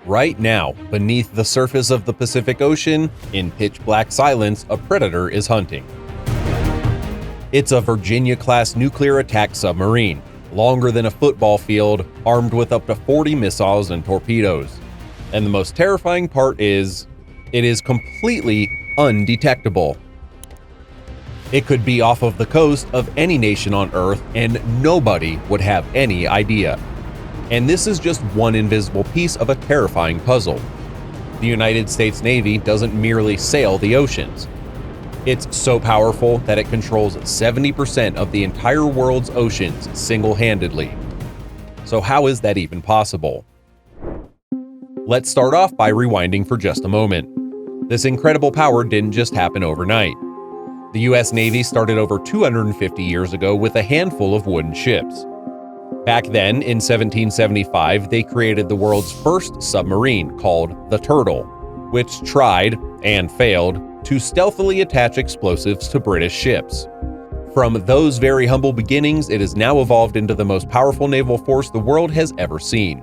Right now, beneath the surface of the Pacific Ocean, in pitch-black silence, a predator is hunting. It's a Virginia-class nuclear attack submarine, longer than a football field, armed with up to 40 missiles and torpedoes. And the most terrifying part is, it is completely undetectable. It could be off of the coast of any nation on Earth, and nobody would have any idea. And this is just one invisible piece of a terrifying puzzle. The United States Navy doesn't merely sail the oceans. It's so powerful that it controls 70% of the entire world's oceans single-handedly. So how is that even possible? Let's start off by rewinding for just a moment. This incredible power didn't just happen overnight. The US Navy started over 250 years ago with a handful of wooden ships. Back then, in 1775, they created the world's first submarine called the Turtle, which tried, and failed, to stealthily attach explosives to British ships. From those very humble beginnings, it has now evolved into the most powerful naval force the world has ever seen.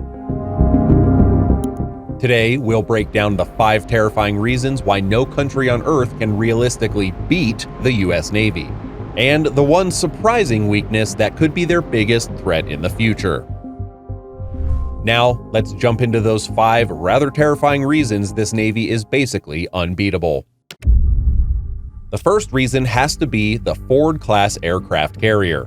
Today, we'll break down the 5 terrifying reasons why no country on Earth can realistically beat the US Navy, and the one surprising weakness that could be their biggest threat in the future. Now, let's jump into those 5 rather terrifying reasons this Navy is basically unbeatable. The first reason has to be the Ford-class aircraft carrier.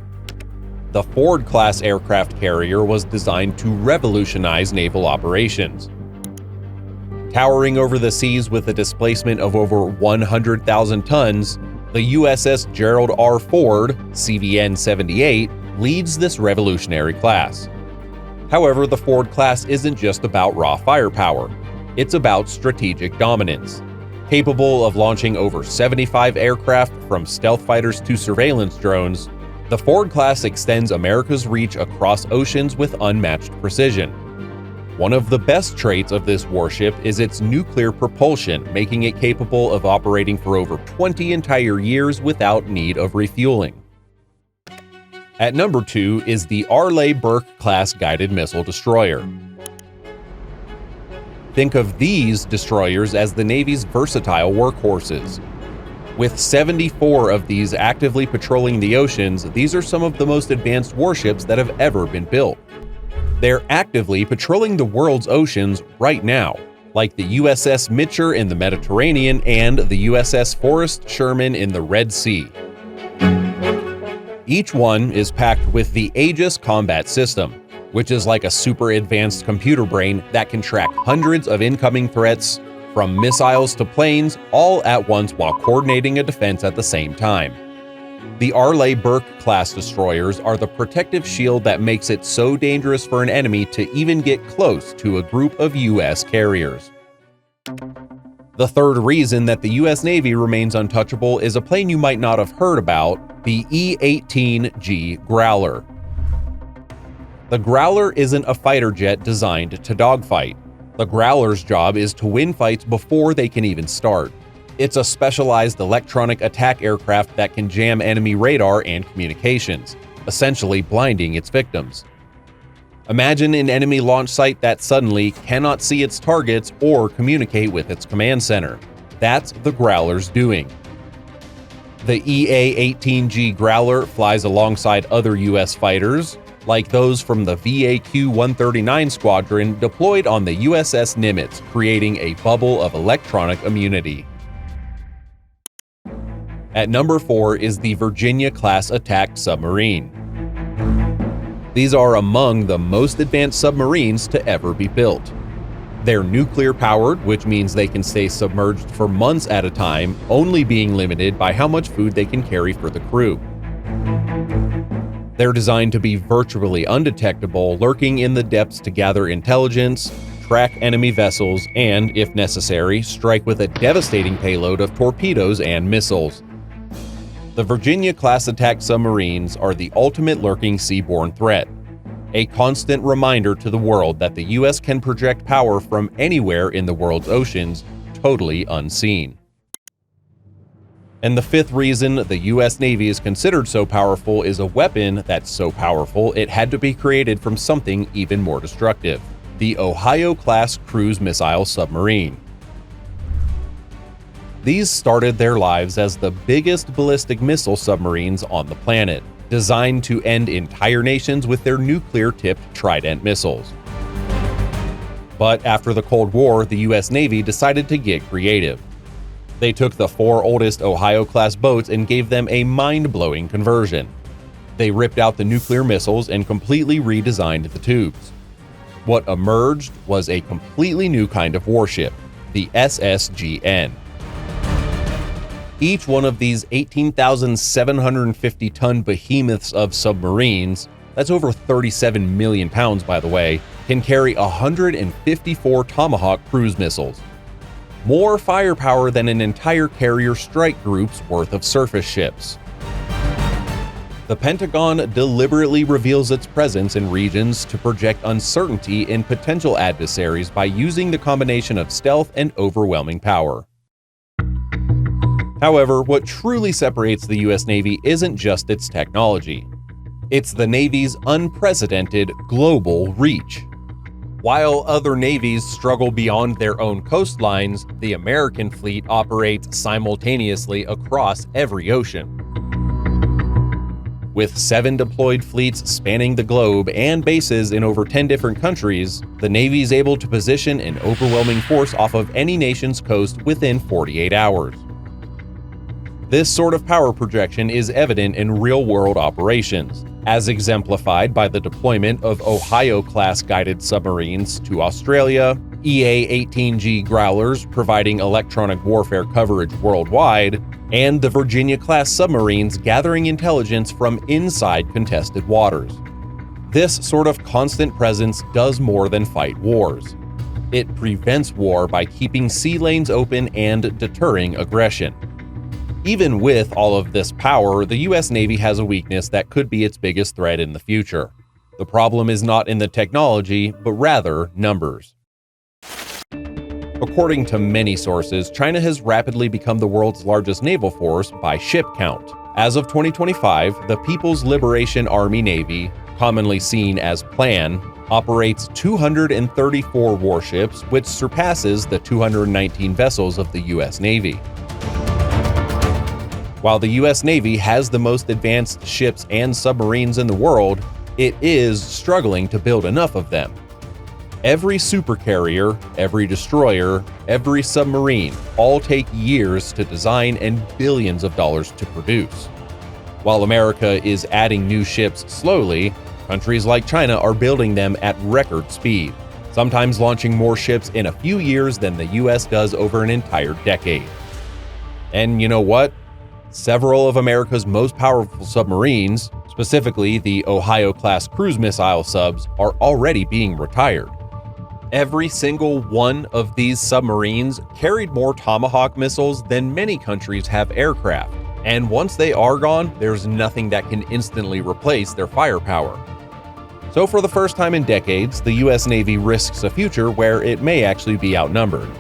The Ford-class aircraft carrier was designed to revolutionize naval operations. Towering over the seas with a displacement of over 100,000 tons, the USS Gerald R. Ford, CVN-78, leads this revolutionary class. However, the Ford class isn't just about raw firepower. It's about strategic dominance. Capable of launching over 75 aircraft from stealth fighters to surveillance drones, the Ford class extends America's reach across oceans with unmatched precision. One of the best traits of this warship is its nuclear propulsion, making it capable of operating for over 20 entire years without need of refueling. At number 2 is the Arleigh-Burke-class guided missile destroyer. Think of these destroyers as the Navy's versatile workhorses. With 74 of these actively patrolling the oceans, these are some of the most advanced warships that have ever been built. They're actively patrolling the world's oceans right now, like the USS Mitcher in the Mediterranean and the USS Forrest Sherman in the Red Sea. Each one is packed with the Aegis combat system, which is like a super advanced computer brain that can track hundreds of incoming threats, from missiles to planes, all at once while coordinating a defense at the same time. The Arleigh-Burke class destroyers are the protective shield that makes it so dangerous for an enemy to even get close to a group of US carriers. The third reason that the US Navy remains untouchable is a plane you might not have heard about, the EA-18G Growler. The Growler isn't a fighter jet designed to dogfight. The Growler's job is to win fights before they can even start. It's a specialized electronic attack aircraft that can jam enemy radar and communications, essentially blinding its victims. Imagine an enemy launch site that suddenly cannot see its targets or communicate with its command center. That's the Growler's doing. The EA-18G Growler flies alongside other US fighters, like those from the VAQ-139 squadron deployed on the USS Nimitz, creating a bubble of electronic immunity. At number 4 is the Virginia-class attack submarine. These are among the most advanced submarines to ever be built. They're nuclear-powered, which means they can stay submerged for months at a time, only being limited by how much food they can carry for the crew. They're designed to be virtually undetectable, lurking in the depths to gather intelligence, track enemy vessels, and, if necessary, strike with a devastating payload of torpedoes and missiles. The Virginia-class attack submarines are the ultimate lurking seaborne threat, a constant reminder to the world that the US can project power from anywhere in the world's oceans, totally unseen. And the fifth reason the US Navy is considered so powerful is a weapon that's so powerful it had to be created from something even more destructive. the Ohio-class cruise missile submarine. These started their lives as the biggest ballistic missile submarines on the planet, designed to end entire nations with their nuclear-tipped Trident missiles. But after the Cold War, the U.S. Navy decided to get creative. They took the 4 oldest Ohio-class boats and gave them a mind-blowing conversion. They ripped out the nuclear missiles and completely redesigned the tubes. What emerged was a completely new kind of warship, the SSGN. Each one of these 18,750-ton behemoths of submarines, that's over 37 million pounds by the way, can carry 154 Tomahawk cruise missiles. More firepower than an entire carrier strike group's worth of surface ships. The Pentagon deliberately reveals its presence in regions to project uncertainty in potential adversaries by using the combination of stealth and overwhelming power. However, what truly separates the U.S. Navy isn't just its technology. It's the Navy's unprecedented global reach. While other navies struggle beyond their own coastlines, the American fleet operates simultaneously across every ocean. With 7 deployed fleets spanning the globe and bases in over 10 different countries, the Navy is able to position an overwhelming force off of any nation's coast within 48 hours. This sort of power projection is evident in real-world operations, as exemplified by the deployment of Ohio-class guided submarines to Australia, EA-18G Growlers providing electronic warfare coverage worldwide, and the Virginia-class submarines gathering intelligence from inside contested waters. This sort of constant presence does more than fight wars. It prevents war by keeping sea lanes open and deterring aggression. Even with all of this power, the U.S. Navy has a weakness that could be its biggest threat in the future. The problem is not in the technology, but rather numbers. According to many sources, China has rapidly become the world's largest naval force by ship count. As of 2025, the People's Liberation Army Navy, commonly seen as PLAN, operates 234 warships, which surpasses the 219 vessels of the U.S. Navy. While the U.S. Navy has the most advanced ships and submarines in the world, it is struggling to build enough of them. Every supercarrier, every destroyer, every submarine all take years to design and billions of dollars to produce. While America is adding new ships slowly, countries like China are building them at record speed, sometimes launching more ships in a few years than the U.S. does over an entire decade. And you know what? Several of America's most powerful submarines, specifically the Ohio-class cruise missile subs, are already being retired. Every single one of these submarines carried more Tomahawk missiles than many countries have aircraft, and once they are gone, there's nothing that can instantly replace their firepower. So for the first time in decades, the U.S. Navy risks a future where it may actually be outnumbered.